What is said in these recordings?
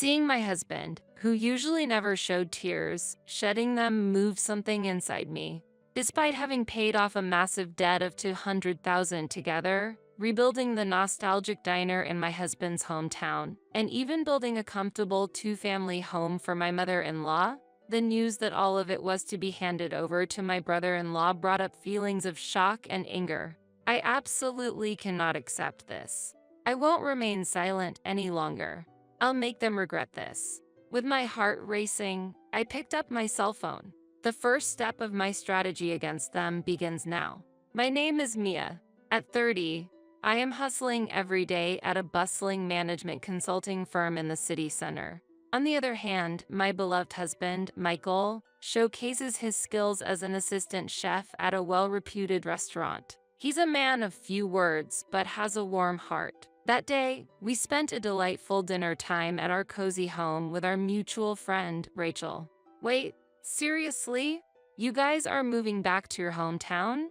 Seeing my husband, who usually never showed tears, shedding them moved something inside me. Despite having paid off a massive debt of $200,000 together, rebuilding the nostalgic diner in my husband's hometown, and even building a comfortable two-family home for my mother-in-law, the news that all of it was to be handed over to my brother-in-law brought up feelings of shock and anger. I absolutely cannot accept this. I won't remain silent any longer. I'll make them regret this. With my heart racing, I picked up my cell phone. The first step of my strategy against them begins now. My name is Mia. At 30, I am hustling every day at a bustling management consulting firm in the city center. On the other hand, my beloved husband, Michael, showcases his skills as an assistant chef at a well-reputed restaurant. He's a man of few words, but has a warm heart. That day, we spent a delightful dinner time at our cozy home with our mutual friend, Rachel. Wait, seriously? You guys are moving back to your hometown?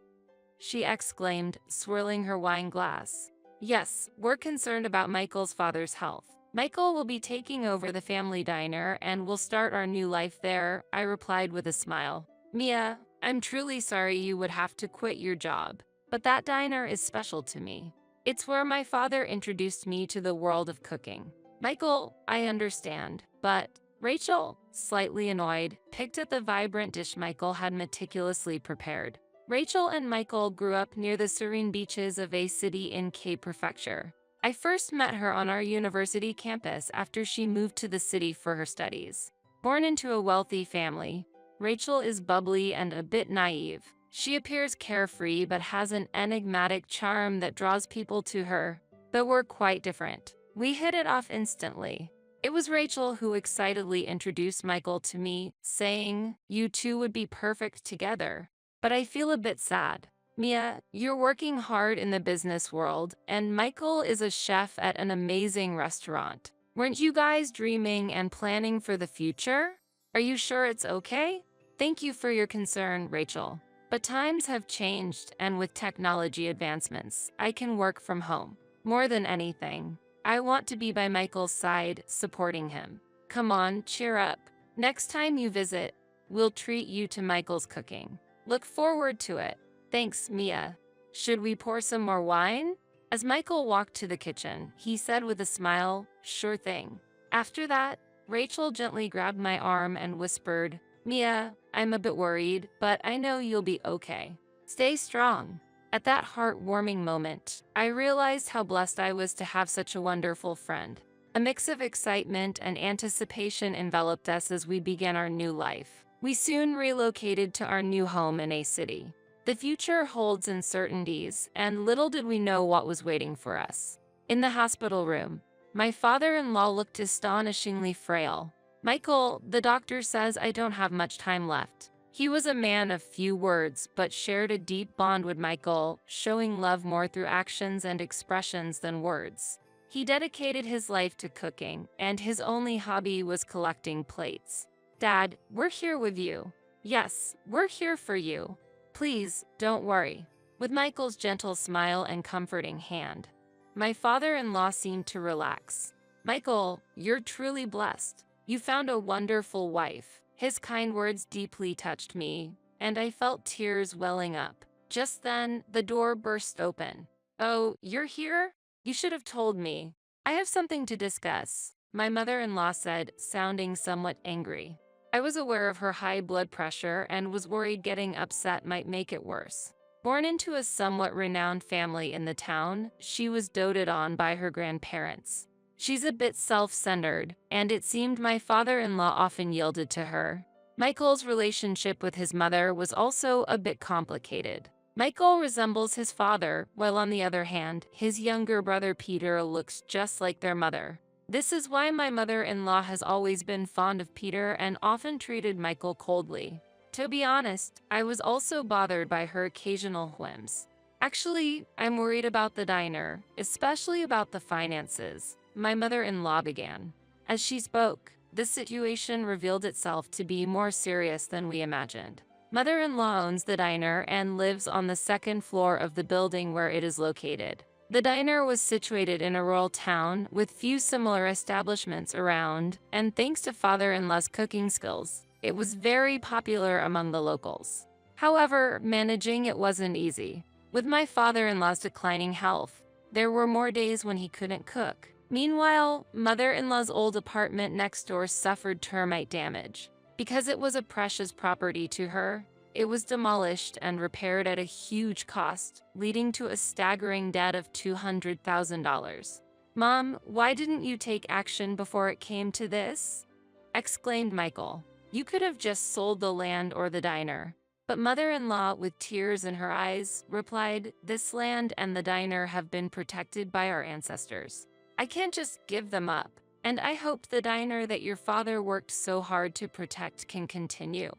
She exclaimed, swirling her wine glass. Yes, we're concerned about Michael's father's health. Michael will be taking over the family diner and we'll start our new life there, I replied with a smile. Mia, I'm truly sorry you would have to quit your job, but that diner is special to me. It's where my father introduced me to the world of cooking. Michael, I understand, but Rachel, slightly annoyed, picked at the vibrant dish Michael had meticulously prepared. Rachel and Michael grew up near the serene beaches of a city in Cape Prefecture. I first met her on our university campus after she moved to the city for her studies. Born into a wealthy family, Rachel is bubbly and a bit naive. She appears carefree but has an enigmatic charm that draws people to her. But we're quite different. We hit it off instantly. It was Rachel who excitedly introduced Michael to me, saying, "You two would be perfect together." But I feel a bit sad. Mia, you're working hard in the business world, and Michael is a chef at an amazing restaurant. Weren't you guys dreaming and planning for the future? Are you sure it's okay? Thank you for your concern, Rachel. But times have changed, and with technology advancements, I can work from home. More than anything, I want to be by Michael's side, supporting him. Come on, cheer up. Next time you visit, we'll treat you to Michael's cooking. Look forward to it. Thanks, Mia. Should we pour some more wine? As Michael walked to the kitchen, he said with a smile, "Sure thing." After that, Rachel gently grabbed my arm and whispered, "Mia, I'm a bit worried, but I know you'll be okay. Stay strong." At that heartwarming moment, I realized how blessed I was to have such a wonderful friend. A mix of excitement and anticipation enveloped us as we began our new life. We soon relocated to our new home in a city. The future holds uncertainties, and little did we know what was waiting for us. In the hospital room, my father-in-law looked astonishingly frail. "Michael, the doctor says I don't have much time left." He was a man of few words, but shared a deep bond with Michael, showing love more through actions and expressions than words. He dedicated his life to cooking, and his only hobby was collecting plates. "Dad, we're here with you." "Yes, we're here for you. Please, don't worry." With Michael's gentle smile and comforting hand, my father-in-law seemed to relax. "Michael, you're truly blessed. You found a wonderful wife." His kind words deeply touched me, and I felt tears welling up. Just then, the door burst open. "Oh, you're here? You should have told me. I have something to discuss," my mother-in-law said, sounding somewhat angry. I was aware of her high blood pressure and was worried getting upset might make it worse. Born into a somewhat renowned family in the town, she was doted on by her grandparents. She's a bit self-centered, and it seemed my father-in-law often yielded to her. Michael's relationship with his mother was also a bit complicated. Michael resembles his father, while on the other hand, his younger brother Peter looks just like their mother. This is why my mother-in-law has always been fond of Peter and often treated Michael coldly. To be honest, I was also bothered by her occasional whims. "Actually, I'm worried about the diner, especially about the finances," my mother-in-law began. As she spoke, the situation revealed itself to be more serious than we imagined. Mother-in-law owns the diner and lives on the second floor of the building where it is located. The diner was situated in a rural town with few similar establishments around, and thanks to father-in-law's cooking skills, it was very popular among the locals. However, managing it wasn't easy. With my father-in-law's declining health, there were more days when he couldn't cook. Meanwhile, mother-in-law's old apartment next door suffered termite damage. Because it was a precious property to her, it was demolished and repaired at a huge cost, leading to a staggering debt of $200,000. "Mom, why didn't you take action before it came to this?" exclaimed Michael. "You could have just sold the land or the diner." But mother-in-law, with tears in her eyes, replied, "This land and the diner have been protected by our ancestors. I can't just give them up, and I hope the diner that your father worked so hard to protect can continue."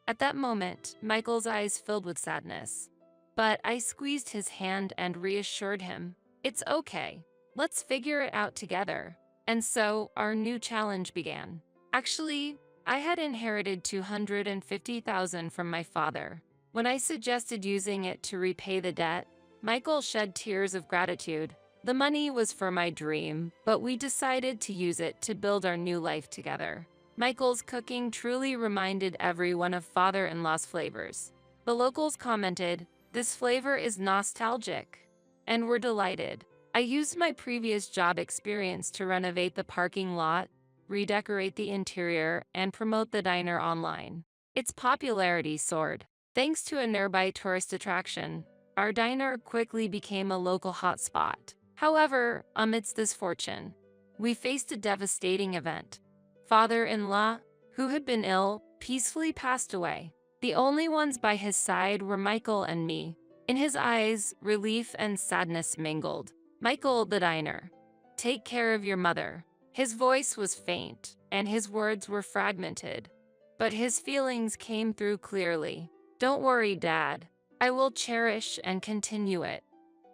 At that moment, Michael's eyes filled with sadness. But I squeezed his hand and reassured him, "It's okay. Let's figure it out together." And so, our new challenge began. Actually, I had inherited $250,000 from my father. When I suggested using it to repay the debt, Michael shed tears of gratitude. The money was for my dream, but we decided to use it to build our new life together. Michael's cooking truly reminded everyone of father-in-law's flavors. The locals commented, "This flavor is nostalgic," and were delighted. I used my previous job experience to renovate the parking lot, redecorate the interior, and promote the diner online. Its popularity soared. Thanks to a nearby tourist attraction, our diner quickly became a local hotspot. However, amidst this fortune, we faced a devastating event. Father-in-law, who had been ill, peacefully passed away. The only ones by his side were Michael and me. In his eyes, relief and sadness mingled. "Michael, the diner, take care of your mother." His voice was faint, and his words were fragmented. But his feelings came through clearly. "Don't worry, Dad. I will cherish and continue it."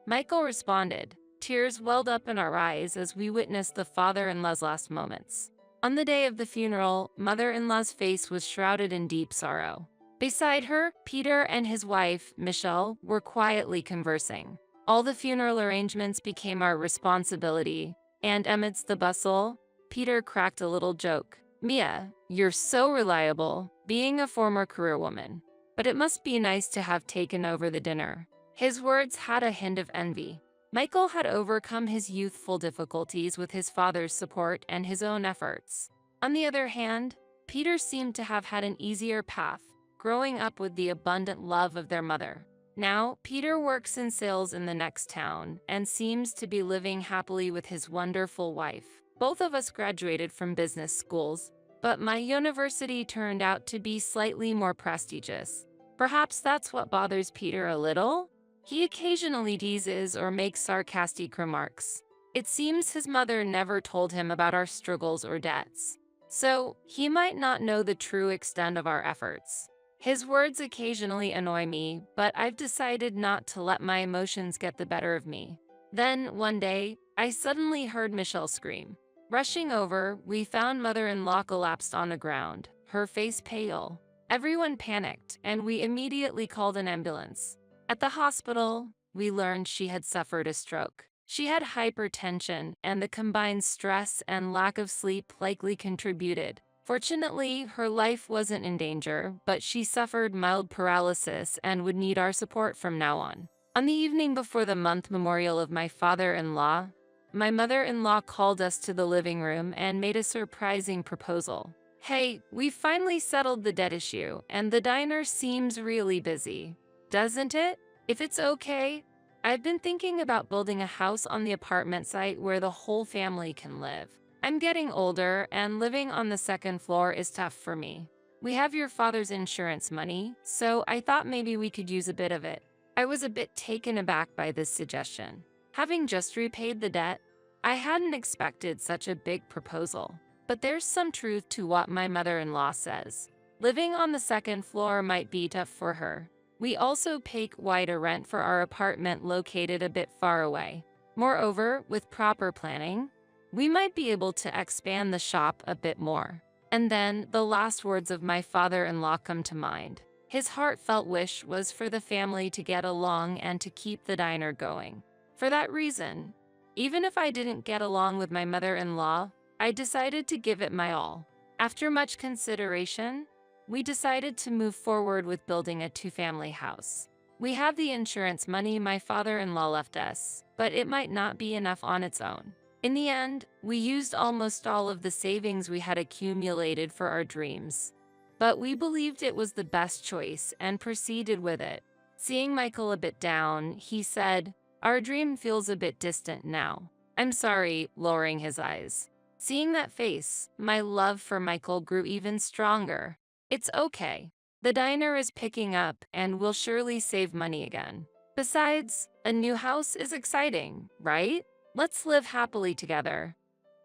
Michael responded. Tears welled up in our eyes as we witnessed the father-in-law's last moments. On the day of the funeral, mother-in-law's face was shrouded in deep sorrow. Beside her, Peter and his wife, Michelle, were quietly conversing. All the funeral arrangements became our responsibility, and amidst the bustle, Peter cracked a little joke. "Mia, you're so reliable, being a former career woman. But it must be nice to have taken over the dinner." His words had a hint of envy. Michael had overcome his youthful difficulties with his father's support and his own efforts. On the other hand, Peter seemed to have had an easier path, growing up with the abundant love of their mother. Now, Peter works in sales in the next town and seems to be living happily with his wonderful wife. Both of us graduated from business schools, but my university turned out to be slightly more prestigious. Perhaps that's what bothers Peter a little? He occasionally teases or makes sarcastic remarks. It seems his mother never told him about our struggles or debts, so he might not know the true extent of our efforts. His words occasionally annoy me, but I've decided not to let my emotions get the better of me. Then, one day, I suddenly heard Michelle scream. Rushing over, we found mother-in-law collapsed on the ground, her face pale. Everyone panicked, and we immediately called an ambulance. At the hospital, we learned she had suffered a stroke. She had hypertension, and the combined stress and lack of sleep likely contributed. Fortunately, her life wasn't in danger, but she suffered mild paralysis and would need our support from now on. On the evening before the month memorial of my father-in-law, my mother-in-law called us to the living room and made a surprising proposal. "Hey, we finally settled the debt issue, and the diner seems really busy, doesn't it? If it's okay, I've been thinking about building a house on the apartment site where the whole family can live. I'm getting older, and living on the second floor is tough for me. We have your father's insurance money, so I thought maybe we could use a bit of it." I was a bit taken aback by this suggestion. Having just repaid the debt, I hadn't expected such a big proposal. But there's some truth to what my mother-in-law says. Living on the second floor might be tough for her. We also pay quite a rent for our apartment located a bit far away. Moreover, with proper planning, we might be able to expand the shop a bit more. And then the last words of my father-in-law come to mind. His heartfelt wish was for the family to get along and to keep the diner going. For that reason, even if I didn't get along with my mother-in-law, I decided to give it my all. After much consideration, we decided to move forward with building a two-family house. We have the insurance money my father-in-law left us, but it might not be enough on its own. In the end, we used almost all of the savings we had accumulated for our dreams. But we believed it was the best choice and proceeded with it. Seeing Michael a bit down, he said, "Our dream feels a bit distant now." I'm sorry, lowering his eyes. Seeing that face, my love for Michael grew even stronger. It's okay. The diner is picking up and we'll surely save money again. Besides, a new house is exciting, right? Let's live happily together,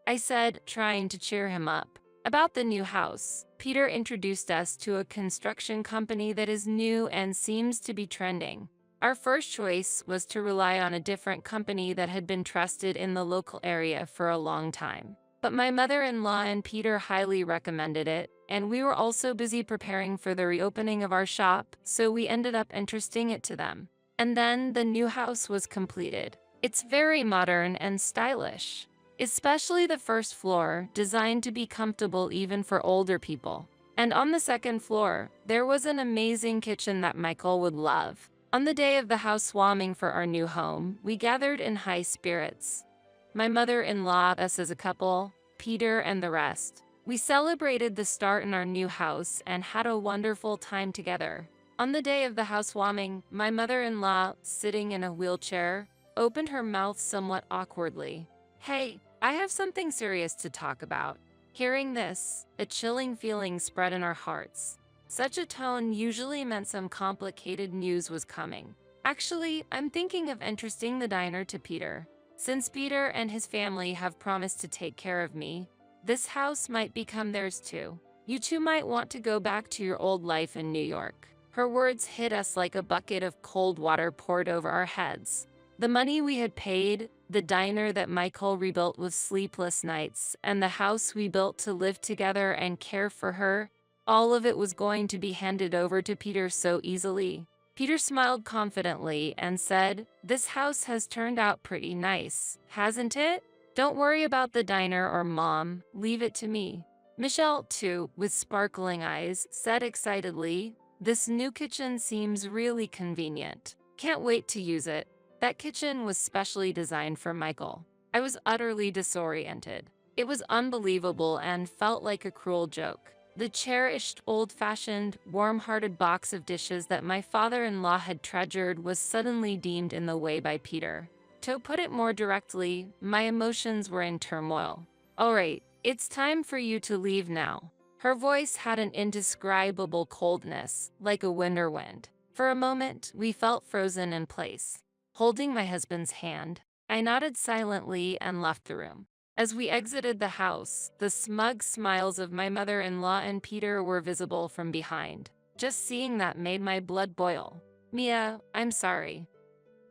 I said, trying to cheer him up. About the new house, Peter introduced us to a construction company that is new and seems to be trending. Our first choice was to rely on a different company that had been trusted in the local area for a long time. But my mother-in-law and Peter highly recommended it, and we were also busy preparing for the reopening of our shop, so we ended up entrusting it to them. And then the new house was completed. It's very modern and stylish, especially the first floor, designed to be comfortable even for older people. And on the second floor, there was an amazing kitchen that Michael would love. On the day of the housewarming for our new home, we gathered in high spirits. My mother-in-law, us as a couple, Peter and the rest. We celebrated the start in our new house and had a wonderful time together. On the day of the housewarming, my mother-in-law, sitting in a wheelchair, opened her mouth somewhat awkwardly. "Hey, I have something serious to talk about." Hearing this, a chilling feeling spread in our hearts. Such a tone usually meant some complicated news was coming. "Actually, I'm thinking of entrusting the diner to Peter. Since Peter and his family have promised to take care of me, this house might become theirs too. You two might want to go back to your old life in New York." Her words hit us like a bucket of cold water poured over our heads. The money we had paid, the diner that Michael rebuilt with sleepless nights, and the house we built to live together and care for her, all of it was going to be handed over to Peter so easily. Peter smiled confidently and said, "This house has turned out pretty nice, hasn't it? Don't worry about the diner or Mom, leave it to me." Michelle, too, with sparkling eyes, said excitedly, "This new kitchen seems really convenient. Can't wait to use it." That kitchen was specially designed for Michael. I was utterly disoriented. It was unbelievable and felt like a cruel joke. The cherished, old-fashioned, warm-hearted box of dishes that my father-in-law had treasured was suddenly deemed in the way by Peter. To put it more directly, my emotions were in turmoil. "All right, it's time for you to leave now." Her voice had an indescribable coldness, like a winter wind. For a moment, we felt frozen in place. Holding my husband's hand, I nodded silently and left the room. As we exited the house, the smug smiles of my mother-in-law and Peter were visible from behind. Just seeing that made my blood boil. "Mia, I'm sorry.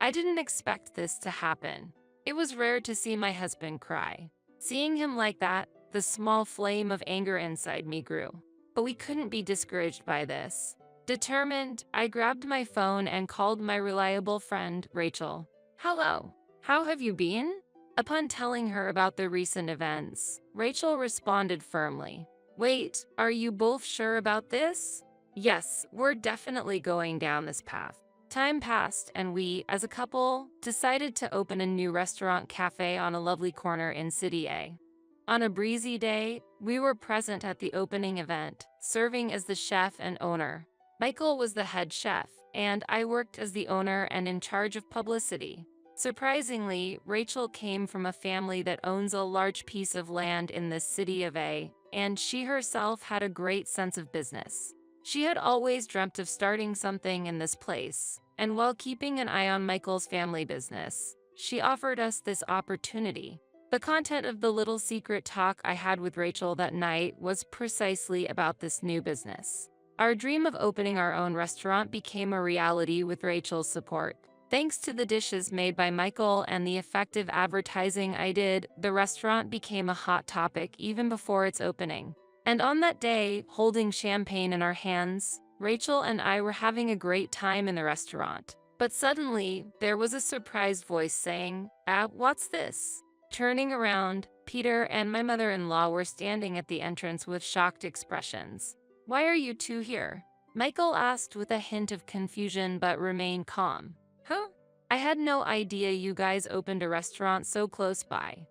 I didn't expect this to happen." It was rare to see my husband cry. Seeing him like that, the small flame of anger inside me grew. But we couldn't be discouraged by this. Determined, I grabbed my phone and called my reliable friend, Rachel. "Hello, how have you been?" Upon telling her about the recent events, Rachel responded firmly. "Wait, are you both sure about this?" "Yes, we're definitely going down this path." Time passed and we, as a couple, decided to open a new restaurant cafe on a lovely corner in City A. On a breezy day, we were present at the opening event, serving as the chef and owner. Michael was the head chef, and I worked as the owner and in charge of publicity. Surprisingly, Rachel came from a family that owns a large piece of land in the city of A, and she herself had a great sense of business. She had always dreamt of starting something in this place, and while keeping an eye on Michael's family business, she offered us this opportunity. The content of the little secret talk I had with Rachel that night was precisely about this new business. Our dream of opening our own restaurant became a reality with Rachel's support. Thanks to the dishes made by Michael and the effective advertising I did, the restaurant became a hot topic even before its opening. And on that day, holding champagne in our hands, Rachel and I were having a great time in the restaurant. But suddenly, there was a surprised voice saying, what's this? Turning around, Peter and my mother-in-law were standing at the entrance with shocked expressions. Why are you two here? Michael asked with a hint of confusion but remained calm. Huh? I had no idea you guys opened a restaurant so close by.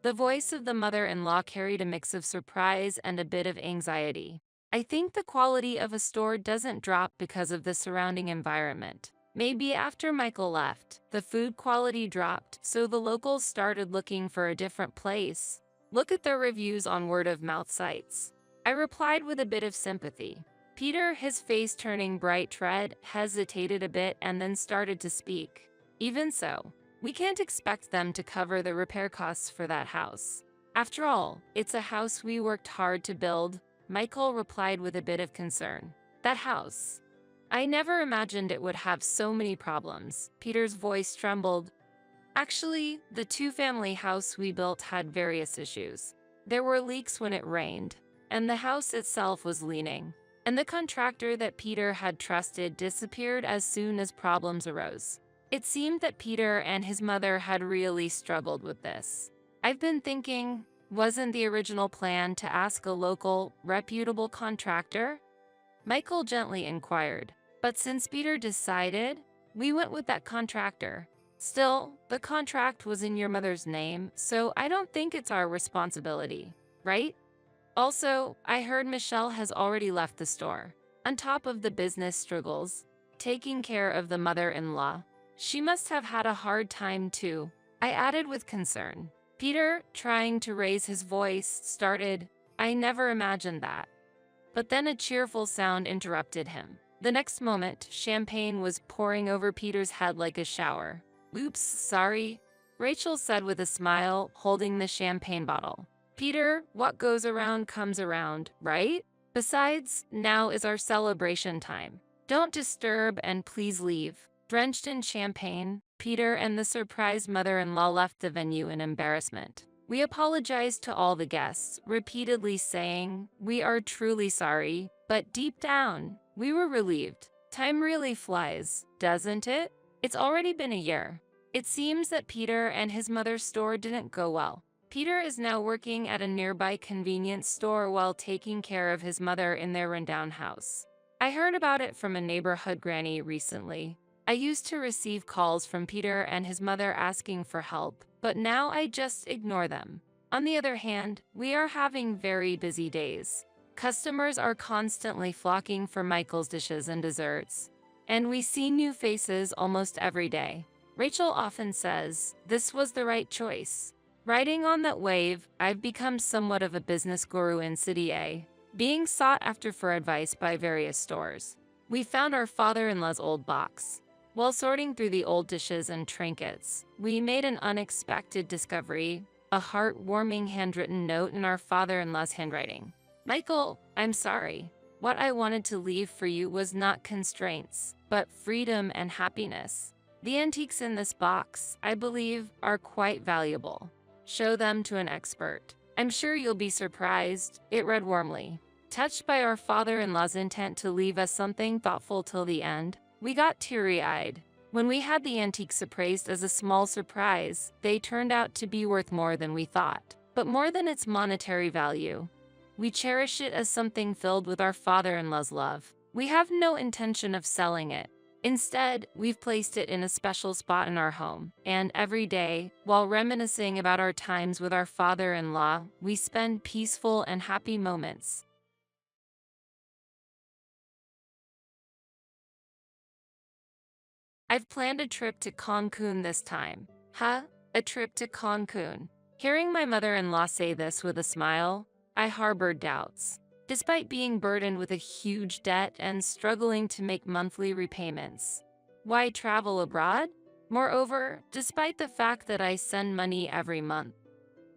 The voice of the mother-in-law carried a mix of surprise and a bit of anxiety. I think the quality of a store doesn't drop because of the surrounding environment. Maybe after Michael left, the food quality dropped, so the locals started looking for a different place. Look at the reviews on word-of-mouth sites. I replied with a bit of sympathy. Peter, his face turning bright red, hesitated a bit and then started to speak. Even so, we can't expect them to cover the repair costs for that house. After all, it's a house we worked hard to build, Michael replied with a bit of concern. That house. I never imagined it would have so many problems. Peter's voice trembled. Actually, the two-family house we built had various issues. There were leaks when it rained, and the house itself was leaning. And the contractor that Peter had trusted disappeared as soon as problems arose. It seemed that Peter and his mother had really struggled with this. I've been thinking, wasn't the original plan to ask a local, reputable contractor? Michael gently inquired. But since Peter decided, we went with that contractor. Still, the contract was in your mother's name, so I don't think it's our responsibility, right? Also, I heard Michelle has already left the store. On top of the business struggles, taking care of the mother-in-law, she must have had a hard time too, I added with concern. Peter, trying to raise his voice, started, I never imagined that. But then a cheerful sound interrupted him. The next moment, champagne was pouring over Peter's head like a shower. Oops, sorry, Rachel said with a smile, holding the champagne bottle. Peter, what goes around comes around, right? Besides, now is our celebration time. Don't disturb and please leave. Drenched in champagne, Peter and the surprised mother-in-law left the venue in embarrassment. We apologized to all the guests, repeatedly saying, we are truly sorry, but deep down, we were relieved. Time really flies, doesn't it? It's already been a year. It seems that Peter and his mother's store didn't go well. Peter is now working at a nearby convenience store while taking care of his mother in their rundown house. I heard about it from a neighborhood granny recently. I used to receive calls from Peter and his mother asking for help, but now I just ignore them. On the other hand, we are having very busy days. Customers are constantly flocking for Michael's dishes and desserts, and we see new faces almost every day. Rachel often says, this was the right choice. Riding on that wave, I've become somewhat of a business guru in City A, being sought after for advice by various stores. We found our father-in-law's old box. While sorting through the old dishes and trinkets, we made an unexpected discovery, a heartwarming handwritten note in our father-in-law's handwriting. Michael, I'm sorry. What I wanted to leave for you was not constraints, but freedom and happiness. The antiques in this box, I believe, are quite valuable. Show them to an expert. I'm sure you'll be surprised, it read warmly. Touched by our father-in-law's intent to leave us something thoughtful till the end, we got teary-eyed. When we had the antiques appraised as a small surprise, they turned out to be worth more than we thought. But more than its monetary value, we cherish it as something filled with our father-in-law's love. We have no intention of selling it. Instead, we've placed it in a special spot in our home, and every day, while reminiscing about our times with our father-in-law, we spend peaceful and happy moments. I've planned a trip to Cancun this time. Huh? A trip to Cancun. Hearing my mother-in-law say this with a smile, I harbored doubts. Despite being burdened with a huge debt and struggling to make monthly repayments. Why travel abroad? Moreover, despite the fact that I send money every month.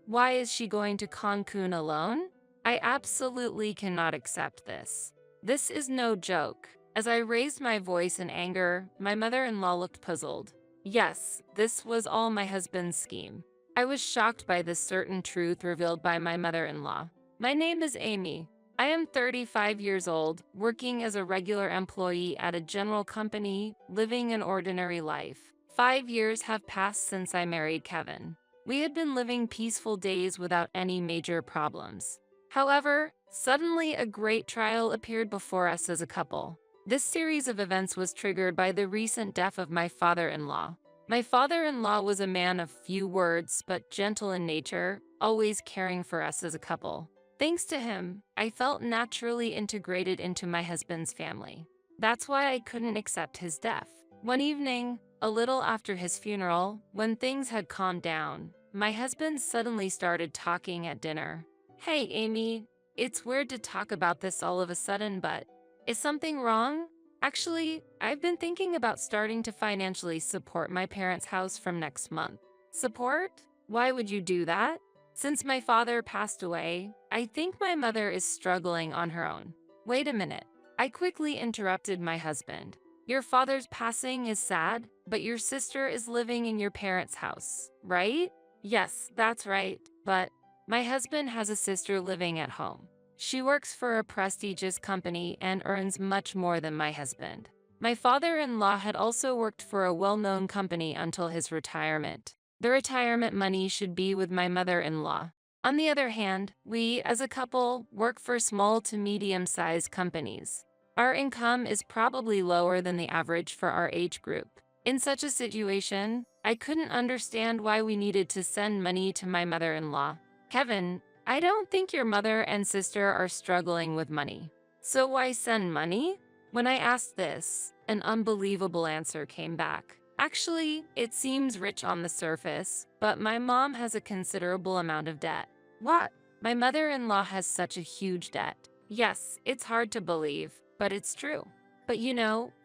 Why is she going to Cancun alone? I absolutely cannot accept this. This is no joke. As I raised my voice in anger, my mother-in-law looked puzzled. Yes, this was all my husband's scheme. I was shocked by this certain truth revealed by my mother-in-law. My name is Amy. I am 35 years old, working as a regular employee at a general company, living an ordinary life. 5 years have passed since I married Kevin. We had been living peaceful days without any major problems. However, suddenly a great trial appeared before us as a couple. This series of events was triggered by the recent death of my father-in-law. My father-in-law was a man of few words but gentle in nature, always caring for us as a couple. Thanks to him, I felt naturally integrated into my husband's family. That's why I couldn't accept his death. One evening, a little after his funeral, when things had calmed down, my husband suddenly started talking at dinner. "Hey, Amy, it's weird to talk about this all of a sudden, but is something wrong? Actually, I've been thinking about starting to financially support my parents' house from next month." Support? Why would you do that? Since my father passed away, I think my mother is struggling on her own. Wait a minute. I quickly interrupted my husband. Your father's passing is sad, but your sister is living in your parents' house, right? Yes, that's right, but my husband has a sister living at home. She works for a prestigious company and earns much more than my husband. My father-in-law had also worked for a well-known company until his retirement. The retirement money should be with my mother-in-law. On the other hand, we, as a couple, work for small to medium-sized companies. Our income is probably lower than the average for our age group. In such a situation, I couldn't understand why we needed to send money to my mother-in-law. Kevin, I don't think your mother and sister are struggling with money. So why send money? When I asked this, an unbelievable answer came back. Actually, it seems rich on the surface, but my mom has a considerable amount of debt. What? My mother-in-law has such a huge debt. Yes, it's hard to believe, but it's true. But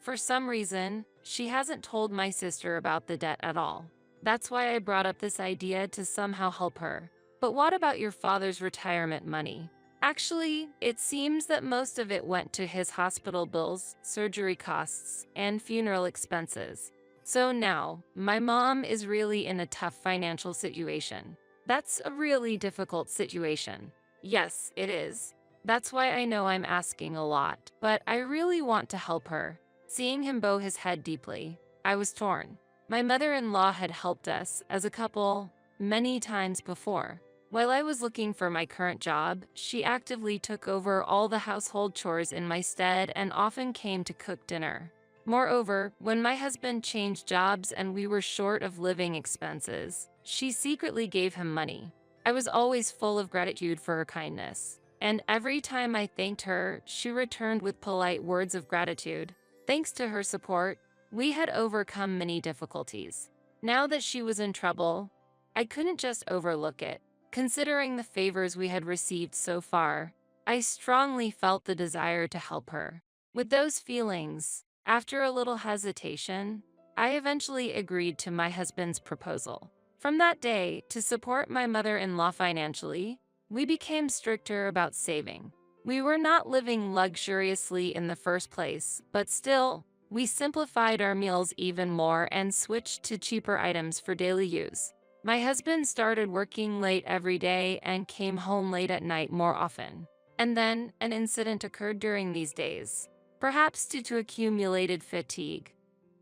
for some reason, she hasn't told my sister about the debt at all. That's why I brought up this idea to somehow help her. But what about your father's retirement money? Actually, it seems that most of it went to his hospital bills, surgery costs, and funeral expenses. So now, my mom is really in a tough financial situation. That's a really difficult situation. Yes, it is. That's why I know I'm asking a lot, but I really want to help her. Seeing him bow his head deeply, I was torn. My mother-in-law had helped us, as a couple, many times before. While I was looking for my current job, she actively took over all the household chores in my stead and often came to cook dinner. Moreover, when my husband changed jobs and we were short of living expenses, she secretly gave him money. I was always full of gratitude for her kindness, and every time I thanked her, she returned with polite words of gratitude. Thanks to her support, we had overcome many difficulties. Now that she was in trouble, I couldn't just overlook it. Considering the favors we had received so far, I strongly felt the desire to help her. With those feelings, after a little hesitation, I eventually agreed to my husband's proposal. From that day, to support my mother-in-law financially, we became stricter about saving. We were not living luxuriously in the first place, but still, we simplified our meals even more and switched to cheaper items for daily use. My husband started working late every day and came home late at night more often. And then, an incident occurred during these days. Perhaps due to accumulated fatigue,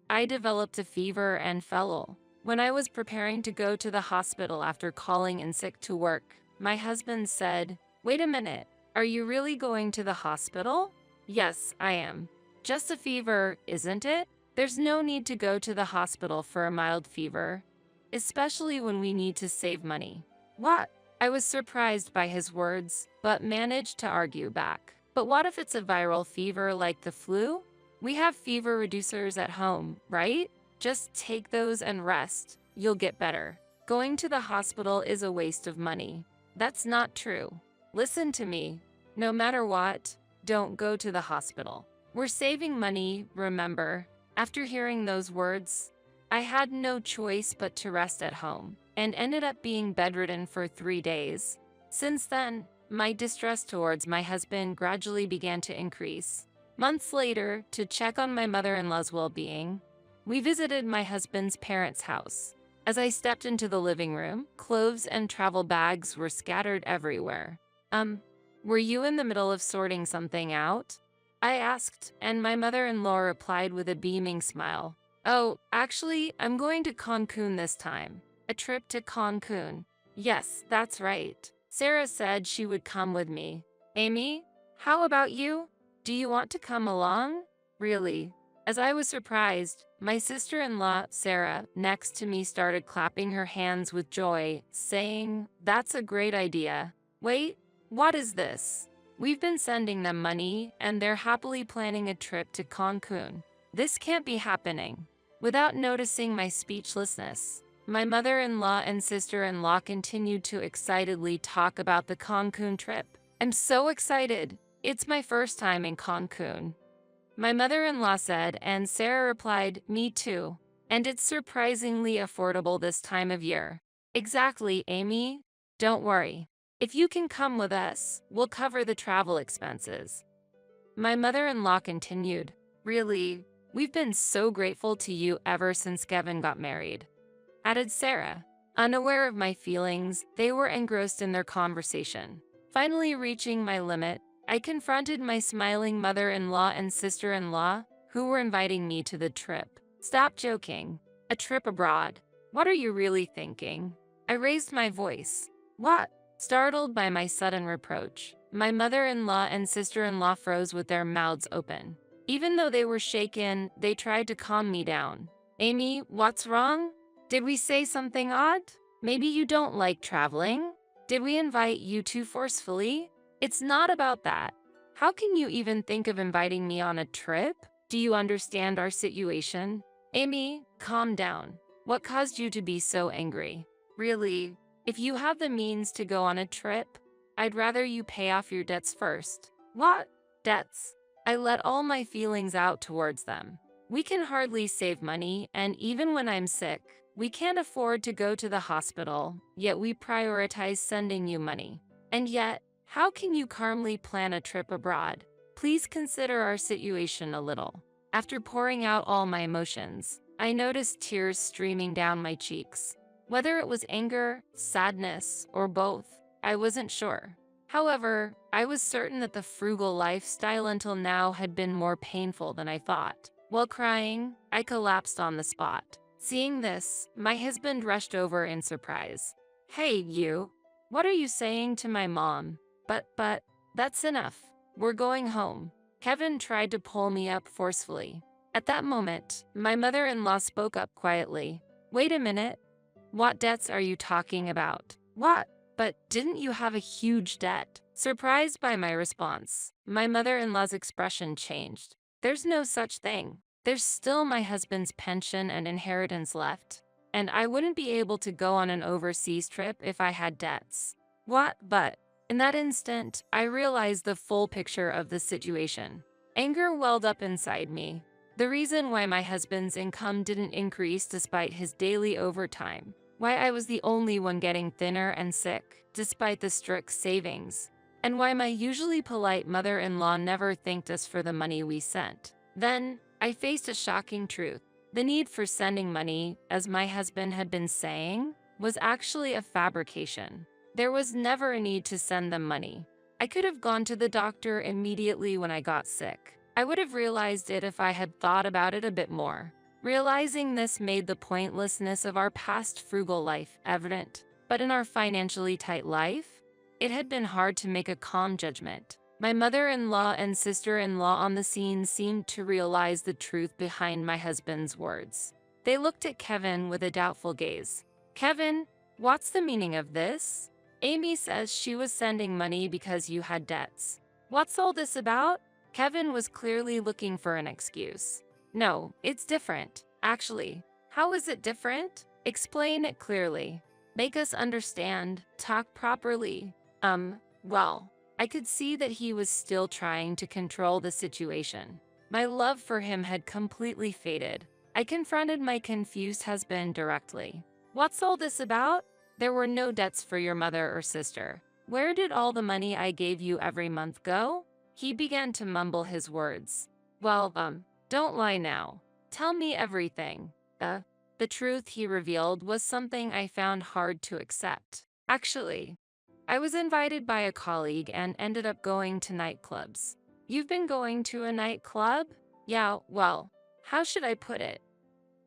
I developed a fever and fell ill. When I was preparing to go to the hospital after calling in sick to work, my husband said, "Wait a minute, are you really going to the hospital?" "Yes, I am. Just a fever, isn't it? There's no need to go to the hospital for a mild fever, especially when we need to save money." What? I was surprised by his words, but managed to argue back. But what if it's a viral fever like the flu? We have fever reducers at home, right? Just take those and rest. You'll get better. Going to the hospital is a waste of money. That's not true. Listen to me. No matter what, don't go to the hospital. We're saving money, remember? After hearing those words, I had no choice but to rest at home and ended up being bedridden for 3 days. Since then, my distress towards my husband gradually began to increase. Months later, to check on my mother-in-law's well-being, we visited my husband's parents' house. As I stepped into the living room, clothes and travel bags were scattered everywhere. Were you in the middle of sorting something out? I asked, and my mother-in-law replied with a beaming smile. Oh, actually, I'm going to Cancun this time. A trip to Cancun. Yes, that's right. Sarah said she would come with me. Amy, how about you? Do you want to come along? Really? As I was surprised, my sister-in-law, Sarah, next to me started clapping her hands with joy, saying, "That's a great idea. Wait, what is this? We've been sending them money, and they're happily planning a trip to Cancun. This can't be happening." Without noticing my speechlessness, my mother-in-law and sister-in-law continued to excitedly talk about the Cancun trip. I'm so excited. It's my first time in Cancun. My mother-in-law said, and Sarah replied, "Me too. And it's surprisingly affordable this time of year." Exactly, Amy. Don't worry. If you can come with us, we'll cover the travel expenses. My mother-in-law continued, "Really, we've been so grateful to you ever since Kevin got married," added Sarah. Unaware of my feelings, they were engrossed in their conversation. Finally reaching my limit, I confronted my smiling mother-in-law and sister-in-law, who were inviting me to the trip. Stop joking. A trip abroad. What are you really thinking? I raised my voice. What? Startled by my sudden reproach, my mother-in-law and sister-in-law froze with their mouths open. Even though they were shaken, they tried to calm me down. Amy, what's wrong? Did we say something odd? Maybe you don't like traveling? Did we invite you too forcefully? It's not about that. How can you even think of inviting me on a trip? Do you understand our situation? Amy, calm down. What caused you to be so angry? Really, if you have the means to go on a trip, I'd rather you pay off your debts first. What? Debts? I let all my feelings out towards them. We can hardly save money, and even when I'm sick, we can't afford to go to the hospital, yet we prioritize sending you money. And yet, how can you calmly plan a trip abroad? Please consider our situation a little. After pouring out all my emotions, I noticed tears streaming down my cheeks. Whether it was anger, sadness, or both, I wasn't sure. However, I was certain that the frugal lifestyle until now had been more painful than I thought. While crying, I collapsed on the spot. Seeing this, my husband rushed over in surprise. Hey, you! What are you saying to my mom? But, that's enough. We're going home. Kevin tried to pull me up forcefully. At that moment, my mother-in-law spoke up quietly. Wait a minute. What debts are you talking about? What? But didn't you have a huge debt? Surprised by my response, my mother-in-law's expression changed. There's no such thing. There's still my husband's pension and inheritance left, and I wouldn't be able to go on an overseas trip if I had debts. What? But in that instant, I realized the full picture of the situation. Anger welled up inside me. The reason why my husband's income didn't increase despite his daily overtime. Why I was the only one getting thinner and sick, despite the strict savings. And why my usually polite mother-in-law never thanked us for the money we sent. Then, I faced a shocking truth. The need for sending money, as my husband had been saying, was actually a fabrication. There was never a need to send them money. I could have gone to the doctor immediately when I got sick. I would have realized it if I had thought about it a bit more. Realizing this made the pointlessness of our past frugal life evident. But in our financially tight life, it had been hard to make a calm judgment. My mother-in-law and sister-in-law on the scene seemed to realize the truth behind my husband's words. They looked at Kevin with a doubtful gaze. Kevin, what's the meaning of this? Amy says she was sending money because you had debts. What's all this about? Kevin was clearly looking for an excuse. No, it's different. Actually, how is it different? Explain it clearly. Make us understand. Talk properly. Well, I could see that he was still trying to control the situation. My love for him had completely faded. I confronted my confused husband directly. What's all this about? There were no debts for your mother or sister. Where did all the money I gave you every month go? He began to mumble his words. Well, don't lie now. Tell me everything. The truth he revealed was something I found hard to accept. Actually, I was invited by a colleague and ended up going to nightclubs. You've been going to a nightclub? Yeah, well, how should I put it?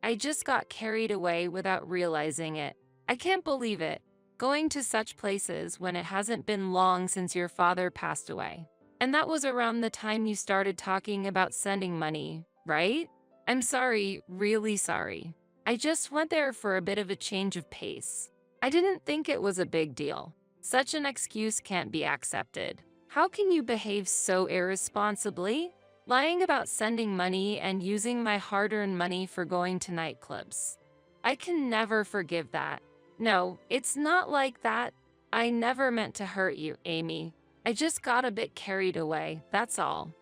I just got carried away without realizing it. I can't believe it. Going to such places when it hasn't been long since your father passed away. And that was around the time you started talking about sending money, right? I'm sorry, really sorry. I just went there for a bit of a change of pace. I didn't think it was a big deal. Such an excuse can't be accepted. How can you behave so irresponsibly? Lying about sending money and using my hard-earned money for going to nightclubs. I can never forgive that. No, it's not like that. I never meant to hurt you, Amy. I just got a bit carried away, that's all.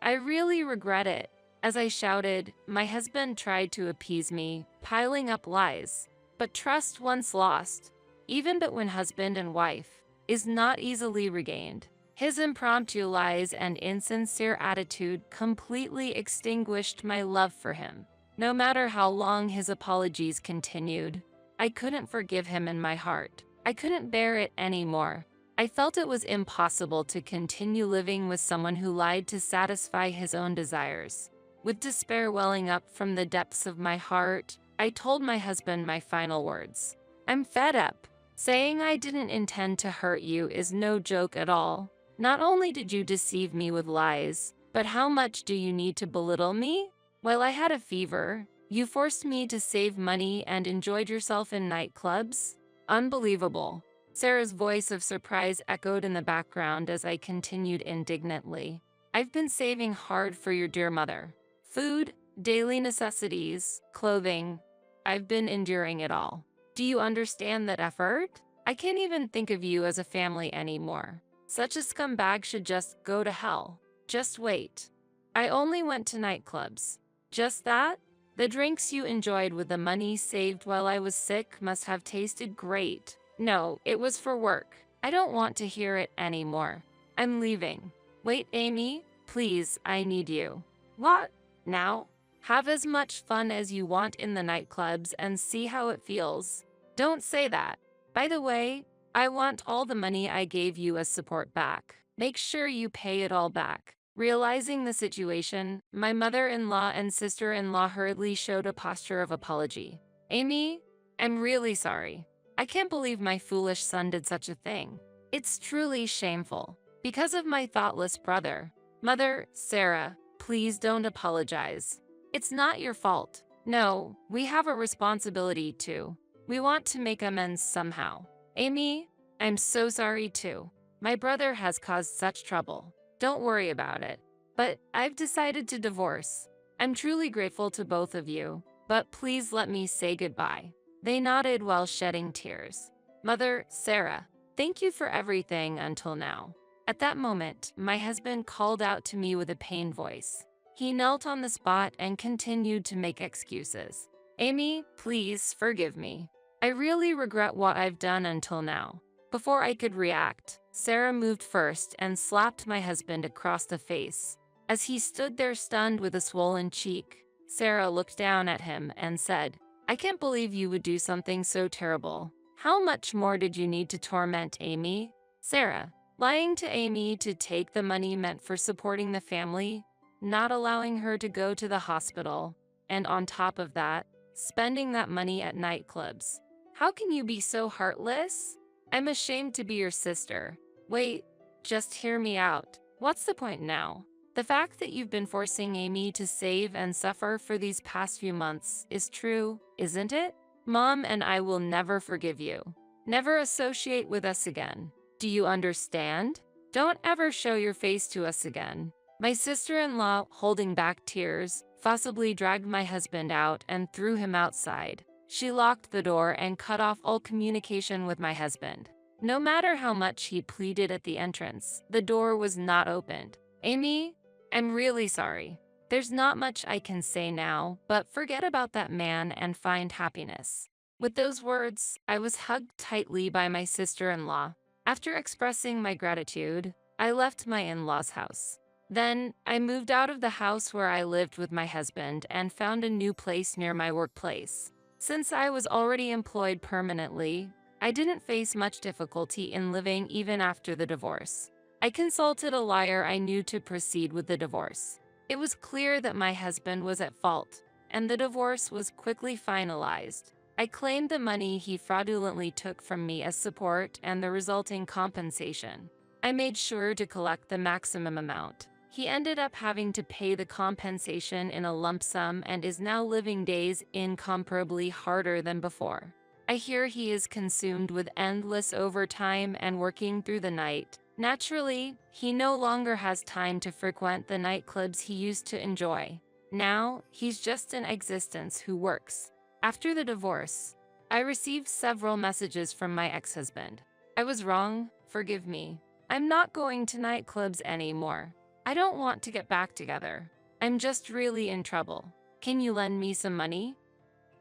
I really regret it. As I shouted, my husband tried to appease me, piling up lies. But trust once lost, even between husband and wife, is not easily regained. His impromptu lies and insincere attitude completely extinguished my love for him. No matter how long his apologies continued, I couldn't forgive him in my heart. I couldn't bear it anymore. I felt it was impossible to continue living with someone who lied to satisfy his own desires. With despair welling up from the depths of my heart, I told my husband my final words. I'm fed up. Saying I didn't intend to hurt you is no joke at all. Not only did you deceive me with lies, but how much do you need to belittle me? While I had a fever, you forced me to save money and enjoyed yourself in nightclubs? Unbelievable. Sarah's voice of surprise echoed in the background as I continued indignantly. I've been saving hard for your dear mother. Food, daily necessities, clothing. I've been enduring it all. Do you understand that effort? I can't even think of you as a family anymore. Such a scumbag should just go to hell. Just wait. I only went to nightclubs. Just that? The drinks you enjoyed with the money saved while I was sick must have tasted great. No, it was for work. I don't want to hear it anymore. I'm leaving. Wait, Amy, please, I need you. What? Now? Have as much fun as you want in the nightclubs and see how it feels. Don't say that. By the way, I want all the money I gave you as support back. Make sure you pay it all back. Realizing the situation, my mother-in-law and sister-in-law hurriedly showed a posture of apology. Amy, I'm really sorry. I can't believe my foolish son did such a thing. It's truly shameful. Because of my thoughtless brother. Mother, Sarah, please don't apologize. It's not your fault. No, we have a responsibility too. We want to make amends somehow. Amy, I'm so sorry too. My brother has caused such trouble. Don't worry about it. But I've decided to divorce. I'm truly grateful to both of you, but please let me say goodbye. They nodded while shedding tears. Mother, Sarah, thank you for everything until now. At that moment, my husband called out to me with a pained voice. He knelt on the spot and continued to make excuses. Amy, please forgive me. I really regret what I've done until now. Before I could react, Sarah moved first and slapped my husband across the face. As he stood there stunned with a swollen cheek, Sarah looked down at him and said, I can't believe you would do something so terrible. How much more did you need to torment Amy? Sarah, lying to Amy to take the money meant for supporting the family, not allowing her to go to the hospital, and on top of that, spending that money at nightclubs. How can you be so heartless? I'm ashamed to be your sister. Wait, just hear me out. What's the point now? The fact that you've been forcing Amy to save and suffer for these past few months is true, isn't it? Mom and I will never forgive you. Never associate with us again. Do you understand? Don't ever show your face to us again. My sister-in-law, holding back tears, forcibly dragged my husband out and threw him outside. She locked the door and cut off all communication with my husband. No matter how much he pleaded at the entrance, the door was not opened. Amy, I'm really sorry. There's not much I can say now, but forget about that man and find happiness. With those words, I was hugged tightly by my sister-in-law. After expressing my gratitude, I left my in-laws' house. Then, I moved out of the house where I lived with my husband and found a new place near my workplace. Since I was already employed permanently, I didn't face much difficulty in living even after the divorce. I consulted a lawyer I knew to proceed with the divorce. It was clear that my husband was at fault, and the divorce was quickly finalized. I claimed the money he fraudulently took from me as support and the resulting compensation. I made sure to collect the maximum amount. He ended up having to pay the compensation in a lump sum and is now living days incomparably harder than before. I hear he is consumed with endless overtime and working through the night. Naturally, he no longer has time to frequent the nightclubs he used to enjoy. Now, he's just an existence who works. After the divorce, I received several messages from my ex-husband. I was wrong, forgive me. I'm not going to nightclubs anymore. I don't want to get back together. I'm just really in trouble. Can you lend me some money?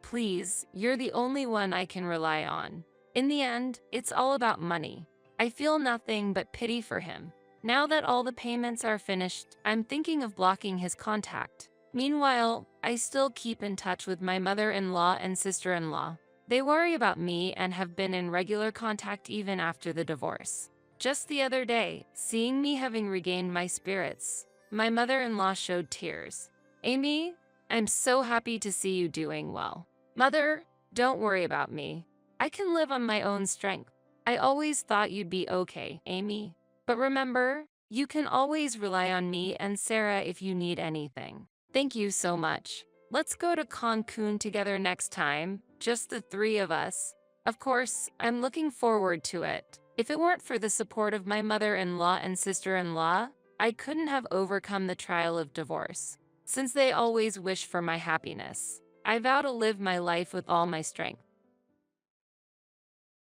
Please, you're the only one I can rely on. In the end, it's all about money. I feel nothing but pity for him. Now that all the payments are finished, I'm thinking of blocking his contact. Meanwhile, I still keep in touch with my mother-in-law and sister-in-law. They worry about me and have been in regular contact even after the divorce. Just the other day, seeing me having regained my spirits, my mother-in-law showed tears. Amy, I'm so happy to see you doing well. Mother, don't worry about me. I can live on my own strength. I always thought you'd be okay, Amy. But remember, you can always rely on me and Sarah if you need anything. Thank you so much. Let's go to Cancun together next time, just the three of us. Of course, I'm looking forward to it. If it weren't for the support of my mother-in-law and sister-in-law, I couldn't have overcome the trial of divorce. Since they always wish for my happiness, I vow to live my life with all my strength.